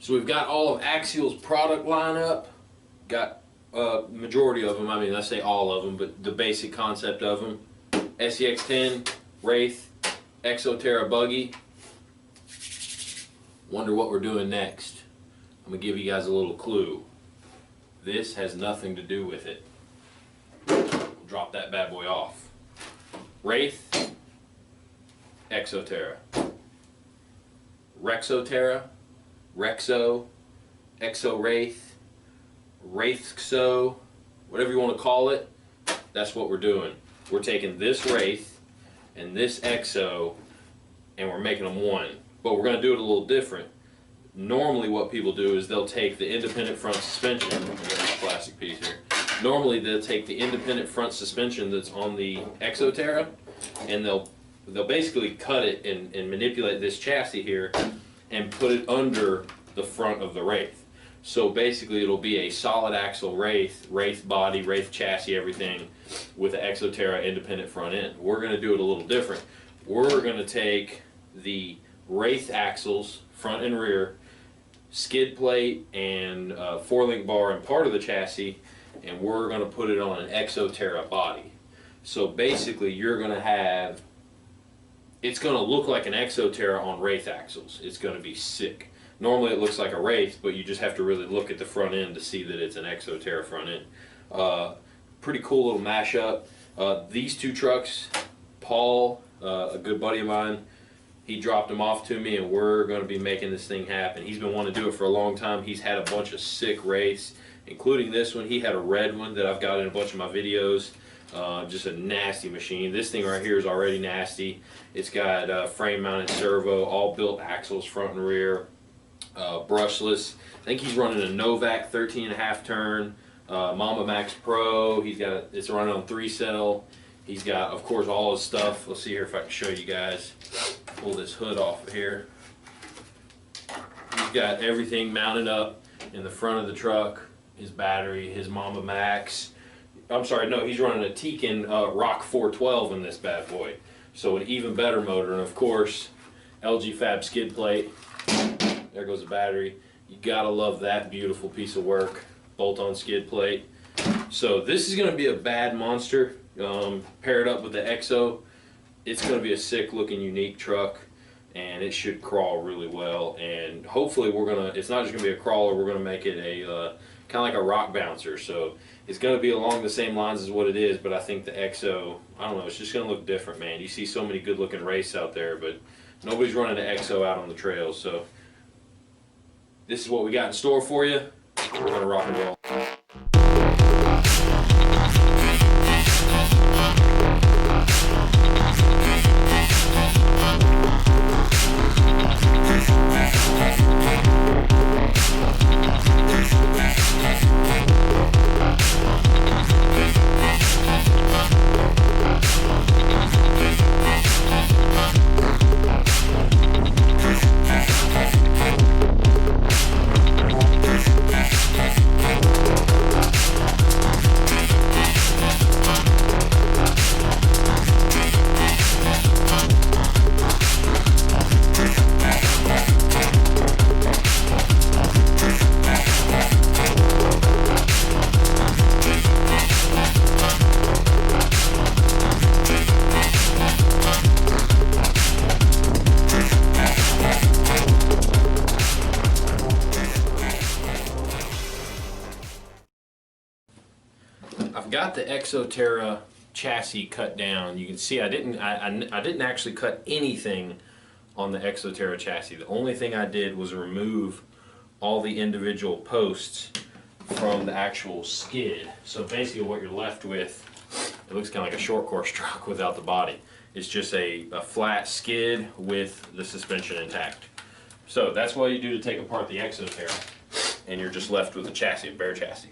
So we've got all of Axial's product lineup. Got majority of them, I mean I say all of them, but the basic concept of them. SEX10, Wraith, Exo buggy. Wonder what we're doing next. I'm gonna give you guys a little clue. This has nothing to do with it. We'll drop that bad boy off. Wraith, Exo, Wrexo, Wrexo, Exo Wraith, Wraith Exo, whatever you want to call it, that's what we're doing. We're taking this Wraith and this Exo and we're making them one. But we're going to do it a little different. Normally what people do is they'll take the independent front suspension, I've got this plastic piece here. Normally they'll take the independent front suspension that's on the Exo and they'll basically cut it and manipulate this chassis here and put it under the front of the Wraith. So basically it'll be a solid axle Wraith body, Wraith chassis, everything with the Exo independent front end. We're going to do it a little different. We're going to take the Wraith axles, front and rear, skid plate and 4-link bar and part of the chassis, and we're going to put it on an Exo body. So basically you're going to have, it's going to look like an Exo on Wraith axles. It's going to be sick. Normally it looks like a Wraith, but you just have to really look at the front end to see that it's an Exo front end. Pretty cool little mashup. These two trucks, Paul, a good buddy of mine, he dropped them off to me and we're going to be making this thing happen. He's been wanting to do it for a long time. He's had a bunch of sick Wraiths, including this one. He had a red one that I've got in a bunch of my videos. Just a nasty machine. This thing right here is already nasty. It's got frame mounted servo, all built axles front and rear, brushless. I think he's running a Novak 13.5 turn, Mamba Max Pro. It's running on 3-cell. He's got, of course, all his stuff. Let's see here if I can show you guys. Pull this hood off of here. He's got everything mounted up in the front of the truck. His battery, his Mamba Max. I'm sorry, no, he's running a Tekin Rock 412 in this bad boy. So an even better motor, and of course, LG Fab skid plate. There goes the battery. You gotta love that beautiful piece of work. Bolt-on skid plate. So this is gonna be a bad monster. Paired up with the Exo, it's gonna be a sick looking, unique truck, and it should crawl really well. And hopefully it's not just gonna be a crawler, we're gonna make it a kind of like a rock bouncer. So it's going to be along the same lines as what it is, but I think the Exo, I don't know, it's just going to look different, man. You see so many good looking Wraiths out there, but nobody's running the Exo out on the trails. So this is what we got in store for you. We're going to rock and roll. I've got the Exo chassis cut down. You can see I didn't actually cut anything on the Exo chassis. The only thing I did was remove all the individual posts from the actual skid. So basically what you're left with, it looks kind of like a short course truck without the body. It's just a flat skid with the suspension intact. So that's what you do to take apart the Exo and you're just left with a chassis, a bare chassis.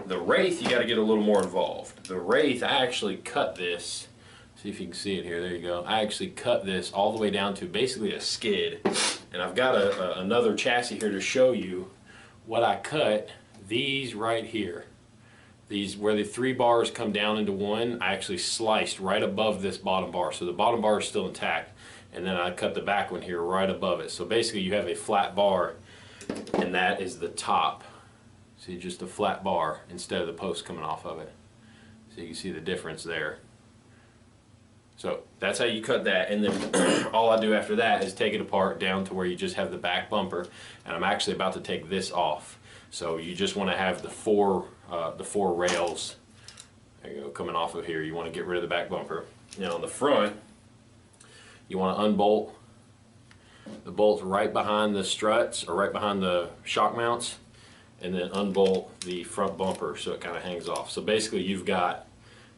The Wraith, you got to get a little more involved. The Wraith, I actually cut this. See if you can see it here. There you go. I actually cut this all the way down to basically a skid. And I've got another chassis here to show you what I cut. These right here. These, where the 3 bars come down into one, I actually sliced right above this bottom bar. So the bottom bar is still intact. And then I cut the back one here right above it. So basically you have a flat bar and that is the top. See, just a flat bar instead of the post coming off of it. So you can see the difference there. So that's how you cut that, and then all I do after that is take it apart down to where you just have the back bumper, and I'm actually about to take this off. So you just want to have the four rails, there you go, coming off of here. You want to get rid of the back bumper. Now on the front, you want to unbolt the bolts right behind the struts or right behind the shock mounts, and then unbolt the front bumper so it kind of hangs off. So basically you've got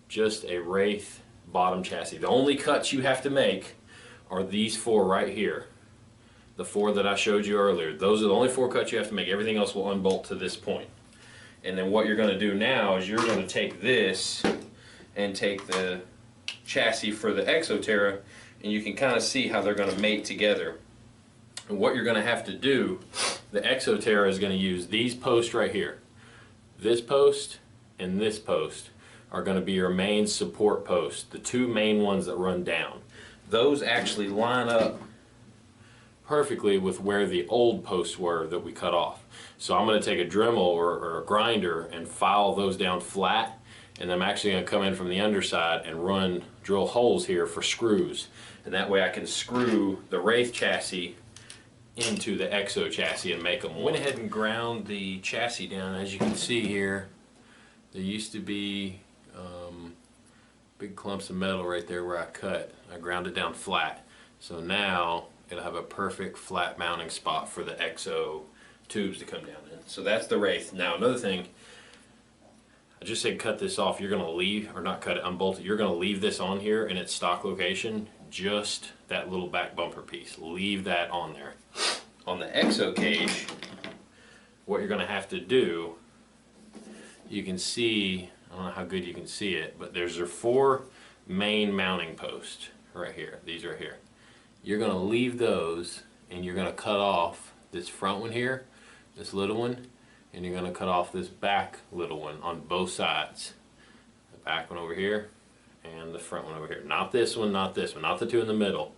just a Wraith bottom chassis. The only cuts you have to make are these four right here. The four that I showed you earlier. Those are the only four cuts you have to make. Everything else will unbolt to this point. And then what you're going to do now is you're going to take this and take the chassis for the Exo Terra, and you can kind of see how they're going to mate together. And what you're going to have to do, the Exo Terra is going to use these posts right here. This post and this post are going to be your main support posts, the two main ones that run down. Those actually line up perfectly with where the old posts were that we cut off. So I'm going to take a Dremel or a grinder and file those down flat, and I'm actually going to come in from the underside and drill holes here for screws, and that way I can screw the Wraith chassis into the Exo chassis and make them. I went ahead and ground the chassis down. As you can see here, there used to be big clumps of metal right there where I cut. I ground it down flat. So now it'll have a perfect flat mounting spot for the Exo tubes to come down in. So that's the Wraith. Now another thing, I just said cut this off. You're going to leave, or not cut it, unbolt it. You're going to leave this on here in its stock location, just that little back bumper piece. Leave that on there. On the Exo cage, what you're going to have to do, you can see, I don't know how good you can see it, but there's your four main mounting posts right here. These right here. You're going to leave those, and you're going to cut off this front one here, this little one, and you're going to cut off this back little one on both sides. The back one over here and the front one over here. Not this one, not this one, not the two in the middle.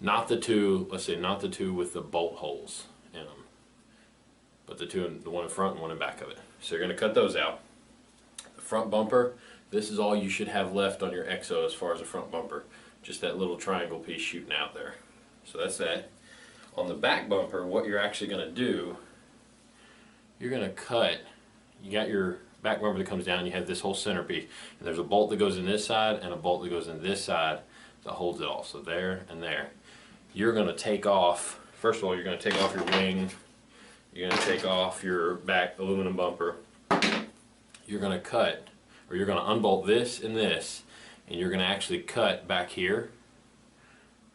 Not the two, let's say not the two with the bolt holes in them, but the one in front and one in back of it. So you're going to cut those out. The front bumper, this is all you should have left on your Exo as far as the front bumper. Just that little triangle piece shooting out there. So that's that. On the back bumper, what you're actually going to do, you're going to cut, you got your back bumper that comes down, you have this whole centerpiece, and there's a bolt that goes in this side and a bolt that goes in this side that holds it all. So there and there. You're going to take off, first of all, you're going to take off your wing, you're going to take off your back aluminum bumper, you're going to cut, or you're going to unbolt this and this, and you're going to actually cut back here,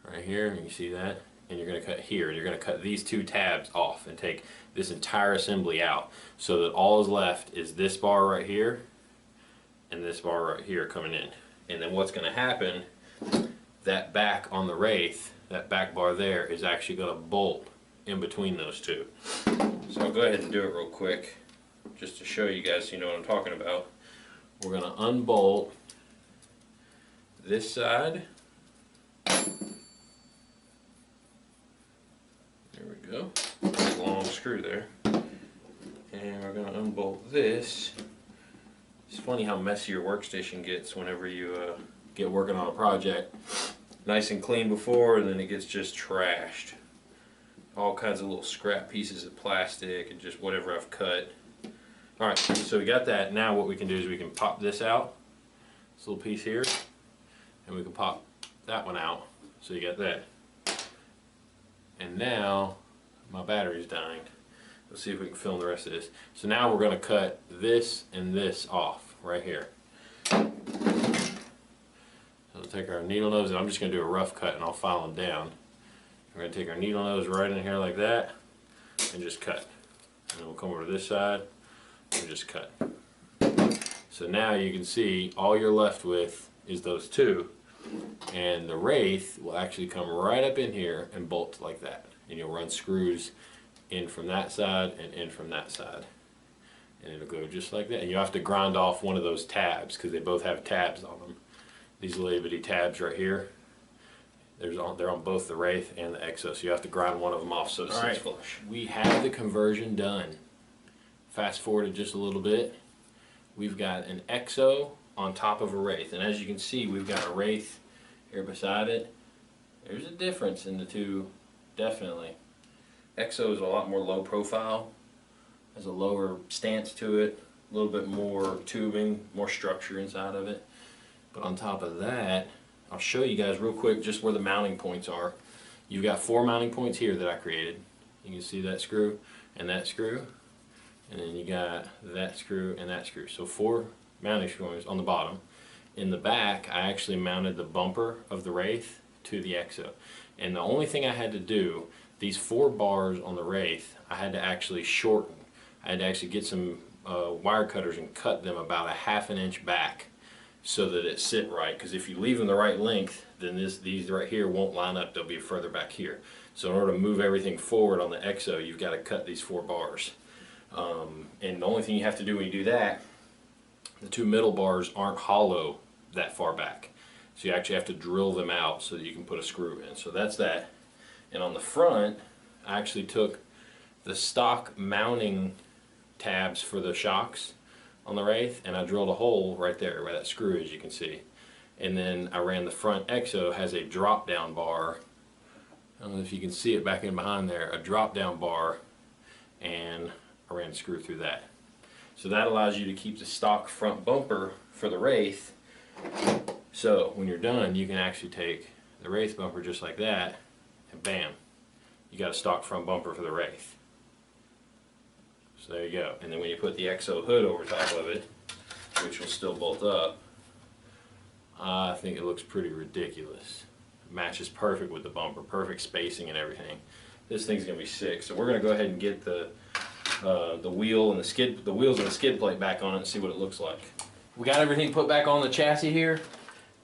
right here, you see that, and you're going to cut here, and you're going to cut these two tabs off and take this entire assembly out, so that all is left is this bar right here and this bar right here coming in. And then what's going to happen, that back on the Wraith, that back bar there is actually going to bolt in between those two. So I'll go ahead and do it real quick just to show you guys so you know what I'm talking about. We're going to unbolt this side. There we go. Long screw there. And we're going to unbolt this. It's funny how messy your workstation gets whenever you get working on a project. Nice and clean before, and then it gets just trashed. All kinds of little scrap pieces of plastic and just whatever I've cut. Alright, so we got that. Now what we can do is we can pop this out, this little piece here, and we can pop that one out. So you got that. And now my battery's dying. Let's see if we can film the rest of this. So now we're going to cut this and this off right here. So we'll take our needle nose, and I'm just going to do a rough cut and I'll file them down. We're going to take our needle nose right in here like that and just cut. And then we'll come over to this side and just cut. So now you can see all you're left with is those two, and the Wraith will actually come right up in here and bolt like that. And you'll run screws in from that side and in from that side. And it'll go just like that. And you have to grind off one of those tabs because they both have tabs on them. These little bitty tabs right here. They're on both the Wraith and the Exo, so you have to grind one of them off so it sits flush. We have the conversion done. Fast forward just a little bit. We've got an Exo on top of a Wraith, and as you can see, we've got a Wraith here beside it. There's a difference in the two, definitely. Exo is a lot more low profile, has a lower stance to it, a little bit more tubing, more structure inside of it. But on top of that, I'll show you guys real quick just where the mounting points are. You've got 4 mounting points here that I created. You can see that screw and that screw, and then you got that screw and that screw. So 4 mounting screws on the bottom. In the back, I actually mounted the bumper of the Wraith to the Exo. And the only thing I had to do, these 4 bars on the Wraith, I had to actually shorten. I had to actually get some wire cutters and cut them about a ½ inch back, so that it sit right, because if you leave them the right length, then these right here won't line up, they'll be further back here. So in order to move everything forward on the Exo, you've got to cut these 4 bars. And the only thing you have to do when you do that, the 2 middle bars aren't hollow that far back. So you actually have to drill them out so that you can put a screw in. So that's that. And on the front, I actually took the stock mounting tabs for the shocks on the Wraith, and I drilled a hole right there where that screw is, you can see. And then I ran the front Exo, has a drop down bar. I don't know if you can see it back in behind there, a drop down bar, and I ran the screw through that. So that allows you to keep the stock front bumper for the Wraith. So when you're done, you can actually take the Wraith bumper just like that, and bam, you got a stock front bumper for the Wraith. So there you go. And then when you put the Exo hood over top of it, which will still bolt up, I think it looks pretty ridiculous. It matches perfect with the bumper, perfect spacing and everything. This thing's gonna be sick. So we're gonna go ahead and get the wheel and the wheels and the skid plate back on it and see what it looks like. We got everything put back on the chassis here.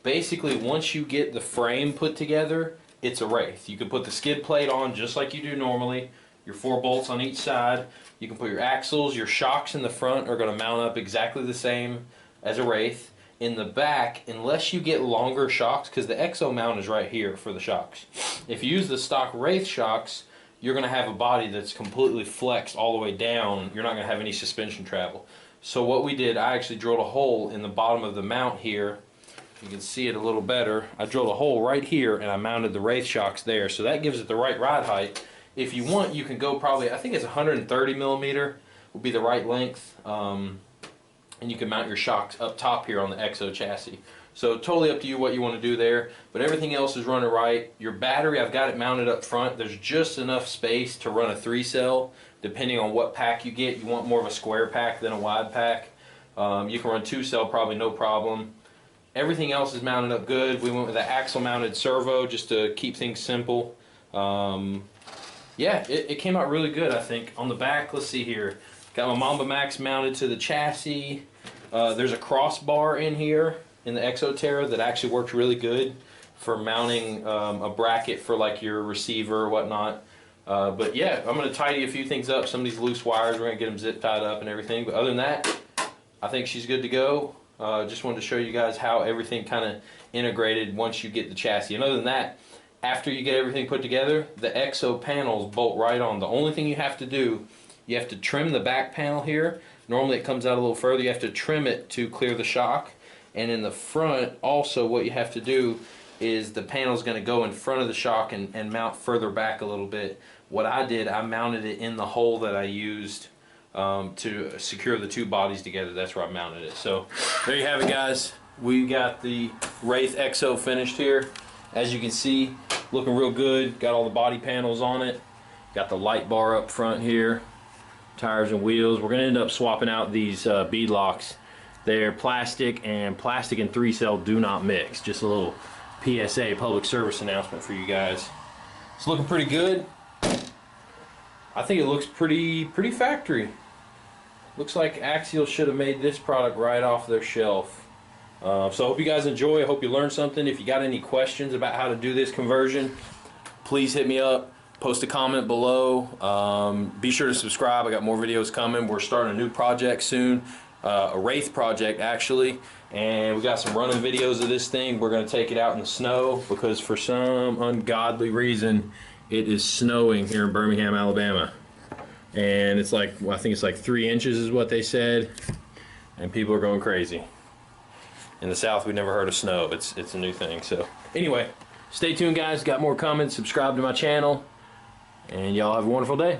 Basically, once you get the frame put together, it's a Wraith. You can put the skid plate on just like you do normally. Your 4 bolts on each side. You can put your axles, your shocks in the front are going to mount up exactly the same as a Wraith. In the back, unless you get longer shocks, because the Exo mount is right here for the shocks. If you use the stock Wraith shocks, you're going to have a body that's completely flexed all the way down. You're not going to have any suspension travel. So what we did, I actually drilled a hole in the bottom of the mount here. You can see it a little better. I drilled a hole right here and I mounted the Wraith shocks there. So that gives it the right ride height. If you want, you can go probably, I think it's 130 millimeter would be the right length. And you can mount your shocks up top here on the Exo chassis. So totally up to you what you want to do there. But everything else is running right. Your battery, I've got it mounted up front. There's just enough space to run a 3-cell. Depending on what pack you get, you want more of a square pack than a wide pack. You can run 2-cell probably no problem. Everything else is mounted up good. We went with an axle mounted servo just to keep things simple. Yeah, it came out really good, I think. On the back, let's see here. Got my Mamba Max mounted to the chassis. There's a crossbar in here in the Exo Terra that actually works really good for mounting a bracket for like your receiver or whatnot. But yeah, I'm going to tidy a few things up. Some of these loose wires, we're going to get them zip tied up and everything. But other than that, I think she's good to go. Just wanted to show you guys how everything kind of integrated once you get the chassis. And other than that, after you get everything put together, the Exo panels bolt right on. The only thing you have to do, you have to trim the back panel here. Normally it comes out a little further. You have to trim it to clear the shock. And in the front, also what you have to do is the panel's going to go in front of the shock and mount further back a little bit. What I did, I mounted it in the hole that I used to secure the 2 bodies together. That's where I mounted it. So there you have it, guys. We got the Wraith Exo finished here. As you can see, looking real good. Got all the body panels on it. Got the light bar up front here. Tires and wheels. We're going to end up swapping out these bead locks. They're plastic, and plastic and 3-cell do not mix. Just a little PSA, public service announcement for you guys. It's looking pretty good. I think it looks pretty factory. Looks like Axial should have made this product right off their shelf. So I hope you guys enjoy. I hope you learned something. If you got any questions about how to do this conversion, please hit me up. Post a comment below. Be sure to subscribe. I got more videos coming. We're starting a new project soon. a Wraith project actually, and we got some running videos of this thing. We're going to take it out in the snow because for some ungodly reason it is snowing here in Birmingham, Alabama, and it's like, well, I think it's like 3 inches is what they said, and people are going crazy. In the South, we never heard of snow. It's a new thing. So anyway, stay tuned, guys. Got more comments. Subscribe to my channel, and y'all have a wonderful day.